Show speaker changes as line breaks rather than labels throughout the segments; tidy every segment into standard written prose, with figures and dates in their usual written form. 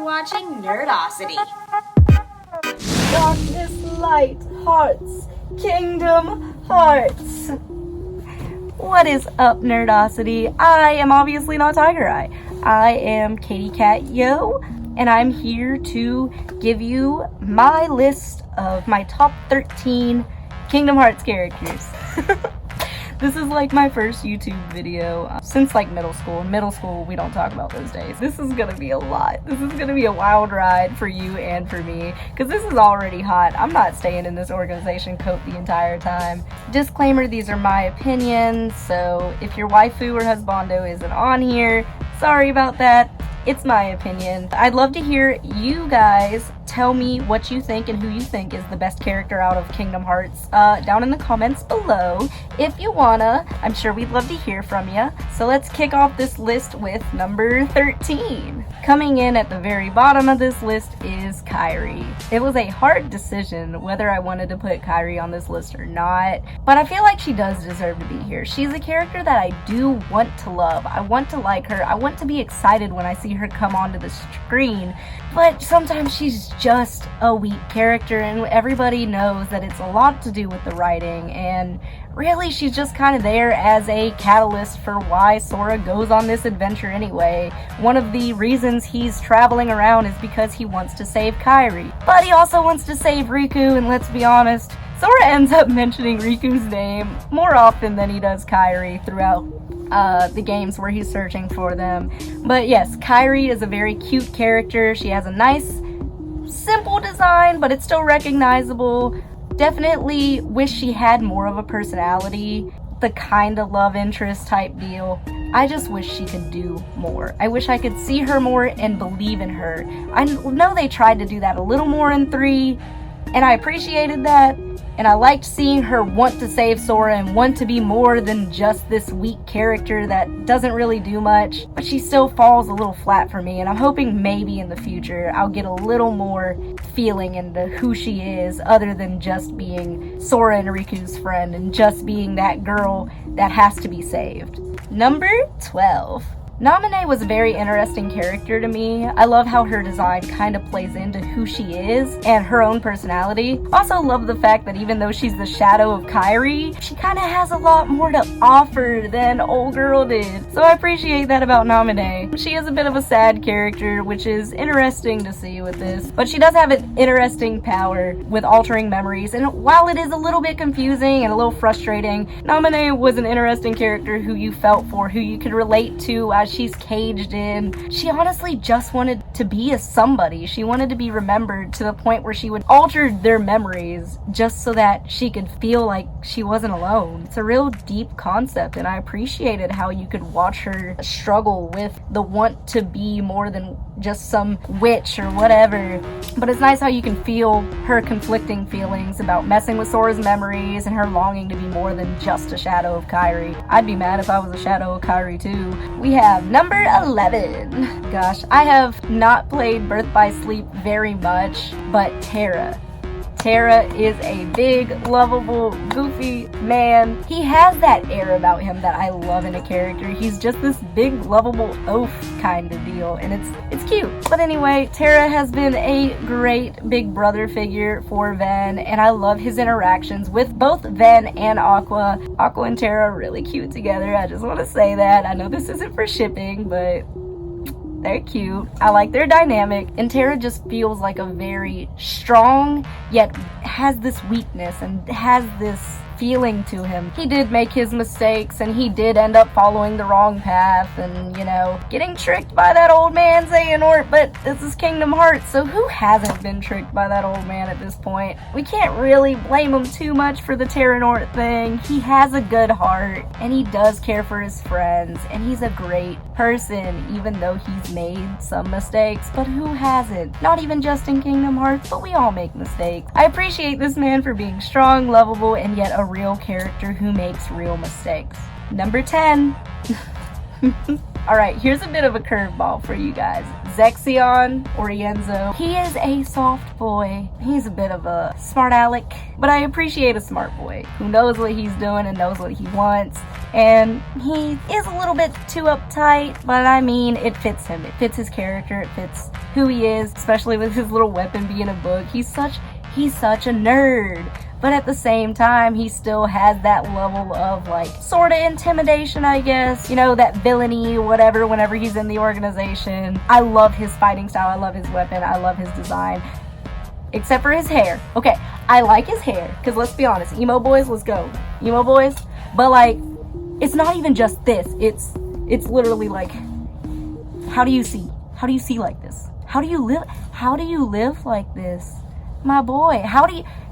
watching Nerdosity.
Darkness, light, hearts, Kingdom Hearts. What is up, Nerdosity? I am obviously not Tiger Eye. I am Katie Cat Yo, and I'm here to give you my list of my top 13 Kingdom Hearts characters. This is like my first YouTube video since like middle school. In middle school, we don't talk about those days. This is gonna be a lot. This is gonna be a wild ride for you and for me, because this is already hot. I'm not staying in this organization coat the entire time. Disclaimer, these are my opinions, so if your waifu or husbando isn't on here, sorry about that. It's my opinion. I'd love to hear you guys tell me what you think and who you think is the best character out of Kingdom Hearts down in the comments below if you wanna. I'm sure we'd love to hear from you. So let's kick off this list with number 13. Coming in at the very bottom of this list is Kairi. It was a hard decision whether I wanted to put Kairi on this list or not, but I feel like she does deserve to be here. She's a character that I do want to love. I want to like her. I want to be excited when I see her come onto the screen, but sometimes she's just a weak character, and everybody knows that it's a lot to do with the writing, and really she's just kind of there as a catalyst for why Sora goes on this adventure anyway. One of the reasons he's traveling around is because he wants to save Kairi, but he also wants to save Riku, and let's be honest, Sora ends up mentioning Riku's name more often than he does Kairi throughout the games where he's searching for them. But yes, Kairi is a very cute character. She has a nice, simple design, but it's still recognizable. Definitely wish she had more of a personality, the kind of love interest type deal. I just wish she could do more. I wish I could see her more and believe in her. I know they tried to do that a little more in 3, and I appreciated that. And I liked seeing her want to save Sora and want to be more than just this weak character that doesn't really do much. But she still falls a little flat for me, and I'm hoping maybe in the future I'll get a little more feeling into who she is other than just being Sora and Riku's friend and just being that girl that has to be saved. Number 12. Naminé was a very interesting character to me. I love how her design kind of plays into who she is and her own personality. Also love the fact that even though she's the shadow of Kairi, she kind of has a lot more to offer than old girl did. So I appreciate that about Naminé. She is a bit of a sad character, which is interesting to see with this, but she does have an interesting power with altering memories, and while it is a little bit confusing and a little frustrating, Naminé was an interesting character who you felt for, who you could relate to as she's caged in. She honestly just wanted to be a somebody. She wanted to be remembered to the point where she would alter their memories just so that she could feel like she wasn't alone. It's a real deep concept, and I appreciated how you could watch her struggle with the want to be more than just some witch or whatever. But it's nice how you can feel her conflicting feelings about messing with Sora's memories and her longing to be more than just a shadow of Kairi. I'd be mad if I was a shadow of Kairi too. We have number 11. Gosh, I have not played Birth by Sleep very much, but Terra. Terra is a big, lovable, goofy man. He has that air about him that I love in a character. He's just this big, lovable oaf kind of deal, and it's cute. But anyway, Terra has been a great big brother figure for Ven, and I love his interactions with both Ven and Aqua. Aqua and Terra are really cute together. I just want to say that. I know this isn't for shipping, but they're cute. I like their dynamic, and Terra just feels like a very strong, yet has this weakness and has this feeling to him. He did make his mistakes, and he did end up following the wrong path and, you know, getting tricked by that old man Xehanort, but this is Kingdom Hearts, so who hasn't been tricked by that old man at this point? We can't really blame him too much for the Terranort thing. He has a good heart, and he does care for his friends, and he's a great person, even though he's made some mistakes, but who hasn't? Not even just in Kingdom Hearts, but we all make mistakes. I appreciate this man for being strong, lovable, and yet a real character who makes real mistakes. Number 10. Alright, here's a bit of a curveball for you guys. Zexion, or Yenzo, he is a soft boy. He's a bit of a smart aleck, but I appreciate a smart boy who knows what he's doing and knows what he wants. And he is a little bit too uptight, but I mean, it fits him. It fits his character, it fits who he is, especially with his little weapon being a book. He's such a nerd. But at the same time, he still has that level of, like, sort of intimidation, I guess. You know, that villainy, whatever, whenever he's in the organization. I love his fighting style. I love his weapon. I love his design. Except for his hair. Okay, I like his hair. Because let's be honest, emo boys, let's go. Emo boys. But, like, it's not even just this. It's literally, like, how do you see? How do you see like this? How do you live like this? My boy,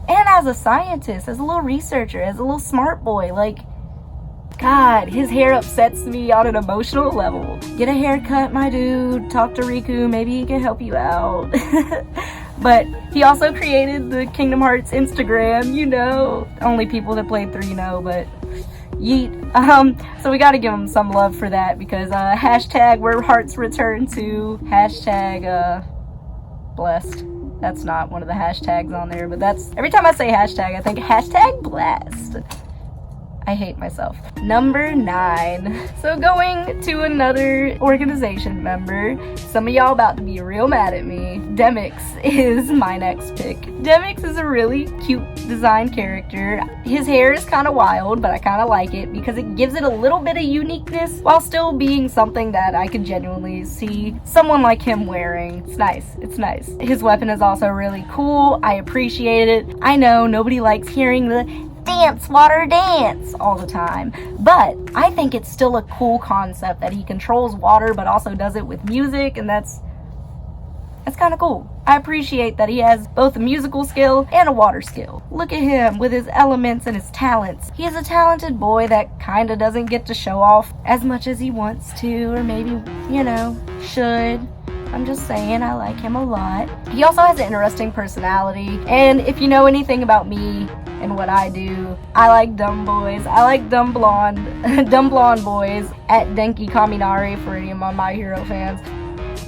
and as a scientist, as a little researcher, as a little smart boy, like, God, his hair upsets me on an emotional level. Get a haircut, my dude. Talk to Riku, maybe he can help you out. But he also created the Kingdom Hearts Instagram, you know. Only people that played 3 know, but yeet. So we gotta give him some love for that, because hashtag where hearts return to, hashtag blessed. That's not one of the hashtags on there, but that's, every time I say hashtag, I think hashtag blessed. I hate myself. Number 9. So going to another organization member. Some of y'all about to be real mad at me. Demix is my next pick. Demix is a really cute design character. His hair is kind of wild, but I kind of like it because it gives it a little bit of uniqueness while still being something that I could genuinely see someone like him wearing. It's nice. It's nice. His weapon is also really cool. I appreciate it. I know nobody likes hearing the dance, water dance all the time, but I think it's still a cool concept that he controls water but also does it with music, and that's kind of cool. I appreciate that he has both a musical skill and a water skill. Look at him with his elements and his talents. He is a talented boy that kind of doesn't get to show off as much as he wants to, or maybe, you know, should. I'm just saying, I like him a lot. He also has an interesting personality, and if you know anything about me and what I do, I like dumb boys. I like dumb blonde boys. At Denki Kaminari for any of my My Hero fans.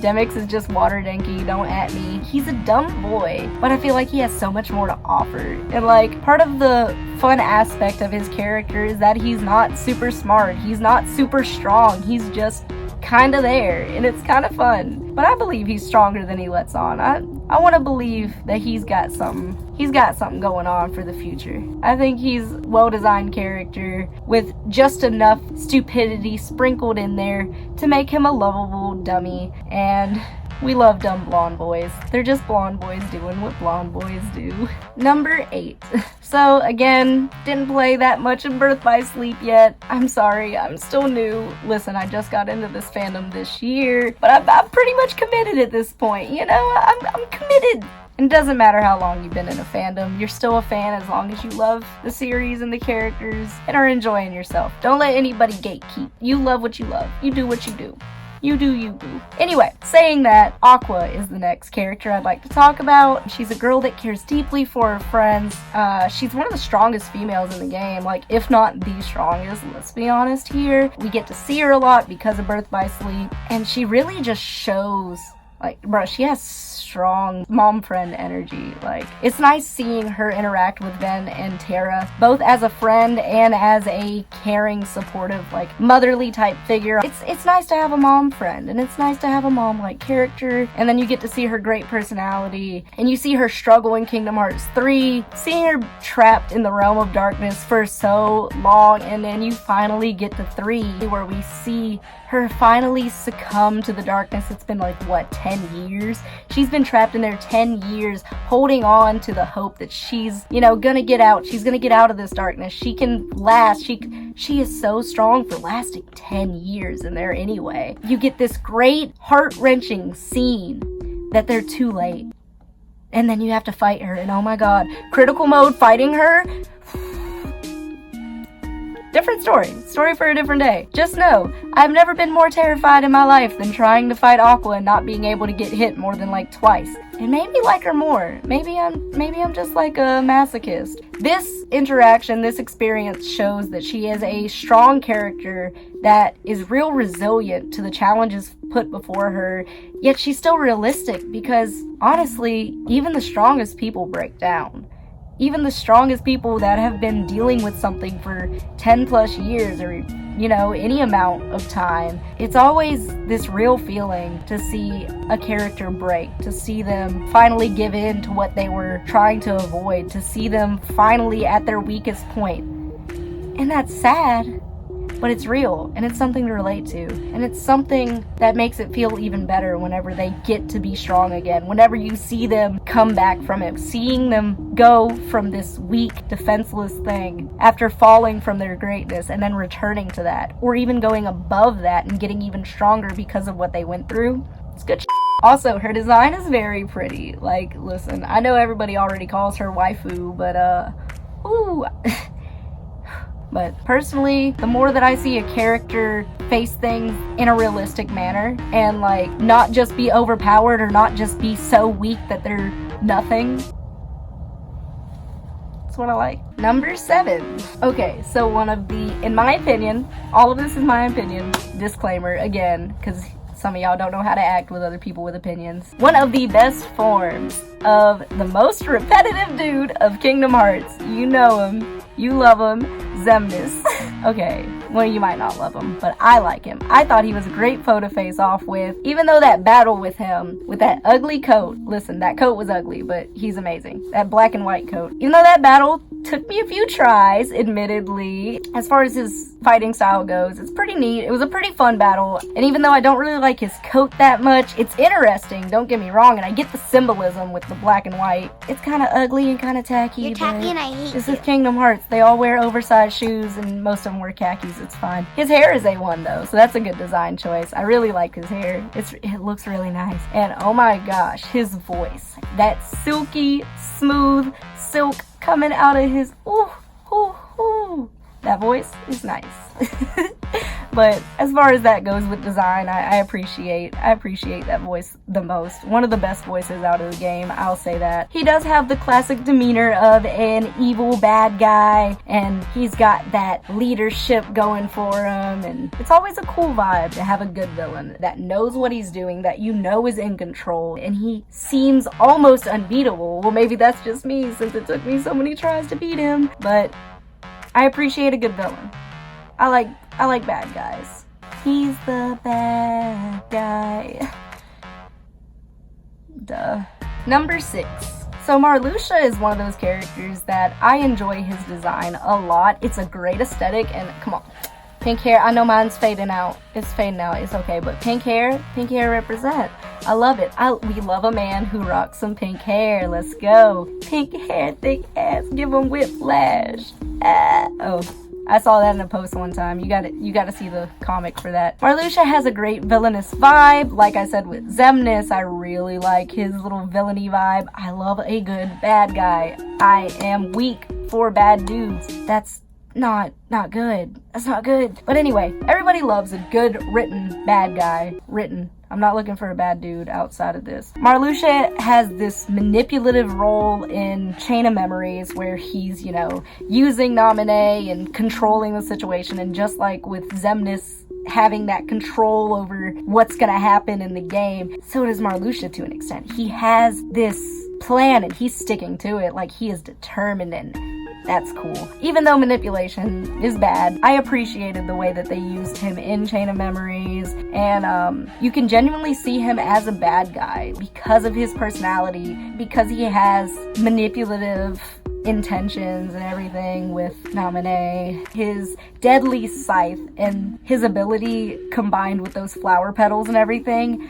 Demix is just water Denki, don't at me. He's a dumb boy, but I feel like he has so much more to offer. And like, part of the fun aspect of his character is that he's not super smart, he's not super strong, he's just kind of there, and it's kind of fun. But I believe he's stronger than he lets on. I want to believe that he's got something going on for the future. I think he's a well-designed character with just enough stupidity sprinkled in there to make him a lovable dummy, and we love dumb blonde boys. They're just blonde boys doing what blonde boys do. Number 8. So again, didn't play that much in Birth by Sleep yet. I'm sorry, I'm still new. Listen, I just got into this fandom this year, but I'm pretty much committed at this point. You know, I'm committed. And it doesn't matter how long you've been in a fandom, you're still a fan as long as you love the series and the characters and are enjoying yourself. Don't let anybody gatekeep. You love what you love. You do what you do. You do you, boo. Anyway, saying that, Aqua is the next character I'd like to talk about. She's a girl that cares deeply for her friends. She's one of the strongest females in the game, like, if not the strongest, let's be honest here. We get to see her a lot because of Birth by Sleep, and she really just shows, like, bro, she has strong mom friend energy. Like, it's nice seeing her interact with Ben and Tara, both as a friend and as a caring, supportive, like, motherly type figure. It's nice to have a mom friend, and it's nice to have a mom-like character, and then you get to see her great personality, and you see her struggle in Kingdom Hearts 3, seeing her trapped in the realm of darkness for so long, and then you finally get to 3, where we see her finally succumb to the darkness. It's been like, what, 10 years? She's been trapped in there 10 years, holding on to the hope that she's, you know, gonna get out. She's gonna get out of this darkness. She can last. She is so strong for lasting 10 years in there anyway. You get this great heart-wrenching scene that they're too late. And then you have to fight her, and oh my god, critical mode fighting her. different story for a different day. Just know, I've never been more terrified in my life than trying to fight Aqua and not being able to get hit more than like twice. And maybe like her more. Maybe I'm just like a masochist. This interaction, this experience shows that she is a strong character that is real resilient to the challenges put before her, yet she's still realistic because honestly, even the strongest people break down. Even the strongest people that have been dealing with something for 10 plus years or, any amount of time, it's always this real feeling to see a character break, to see them finally give in to what they were trying to avoid, to see them finally at their weakest point. And that's sad, but it's real, and it's something to relate to, and it's something that makes it feel even better whenever they get to be strong again, whenever you see them come back from it, seeing them go from this weak, defenseless thing after falling from their greatness and then returning to that, or even going above that and getting even stronger because of what they went through. It's good shit. Also, her design is very pretty. Like, listen, I know everybody already calls her waifu, but ooh. But personally, the more that I see a character face things in a realistic manner and like not just be overpowered or not just be so weak that they're nothing, that's what I like. Number 7. Okay, so one of the, in my opinion, all of this is my opinion, disclaimer again, because some of y'all don't know how to act with other people with opinions. One of the best forms of the most repetitive dude of Kingdom Hearts, you know him, you love him, Xemnas. Okay, well, you might not love him, but I like him. I thought he was a great foe to face off with, even though that battle with him, with that ugly coat, listen, that coat was ugly, but he's amazing. That black and white coat. Even though that battle took me a few tries, admittedly, as far as his fighting style goes, it's pretty neat. It was a pretty fun battle, and even though I don't really like his coat that much, it's interesting, don't get me wrong, and I get the symbolism with the black and white. It's kind of ugly and kind of tacky.
You're tacky and I hate
This
you.
is Kingdom Hearts. They all wear oversized shoes, and most of them wear khakis. It's fine. His hair is A1 though, so that's a good design choice. I really like his hair. It looks really nice. And oh my gosh, his voice. That silky, smooth silk coming out of his that voice is nice. But as far as that goes with design, I appreciate that voice the most. One of the best voices out of the game, I'll say that. He does have the classic demeanor of an evil bad guy, and he's got that leadership going for him, and it's always a cool vibe to have a good villain that knows what he's doing, that you know is in control, and he seems almost unbeatable. Well, maybe that's just me, since it took me so many tries to beat him, but I appreciate a good villain. I like bad guys. He's the bad guy. Duh. Number 6. So Marluxia is one of those characters that I enjoy his design a lot. It's a great aesthetic, and come on. Pink hair, I know mine's fading out. It's fading out, it's okay, but pink hair represent. I love it. We love a man who rocks some pink hair. Let's go. Pink hair, thick ass, give him whiplash. Oh, I saw that in a post one time. You gotta see the comic for that. Marluxia has a great villainous vibe. Like I said with Xemnas, I really like his little villainy vibe. I love a good bad guy. I am weak for bad dudes. That's not good. That's not good. But anyway, everybody loves a good written bad guy. I'm not looking for a bad dude outside of this. Marluxia has this manipulative role in Chain of Memories where he's, using Naminé and controlling the situation. And just like with Xemnas having that control over what's gonna happen in the game, so does Marluxia to an extent. He has this plan and he's sticking to it. Like, he is determined, and that's cool. Even though manipulation is bad, I appreciated the way that they used him in Chain of Memories, and you can genuinely see him as a bad guy because of his personality, because he has manipulative intentions and everything with Naminé. His deadly scythe and his ability combined with those flower petals and everything.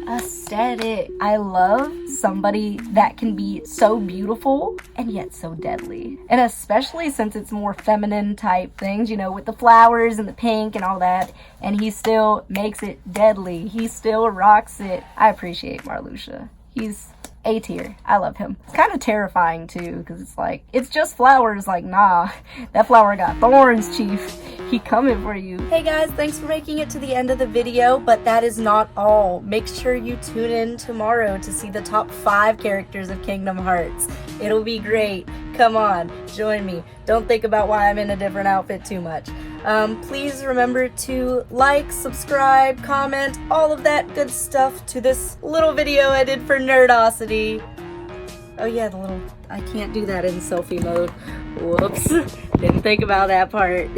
Aesthetic. I love somebody that can be so beautiful and yet so deadly. And especially since it's more feminine type things, with the flowers and the pink and all that, and he still makes it deadly. He still rocks it. I appreciate Marluxia. He's A tier. I love him. It's kind of terrifying too, because it's like, it's just flowers. Like, nah, that flower got thorns, chief. He coming for you. Hey guys, thanks for making it to the end of the video, but that is not all. Make sure you tune in tomorrow to see the top 5 characters of Kingdom Hearts. It'll be great. Come on, join me. Don't think about why I'm in a different outfit too much. Please remember to like, subscribe, comment, all of that good stuff to this little video I did for Nerdosity. Oh yeah, I can't do that in selfie mode. Whoops, didn't think about that part.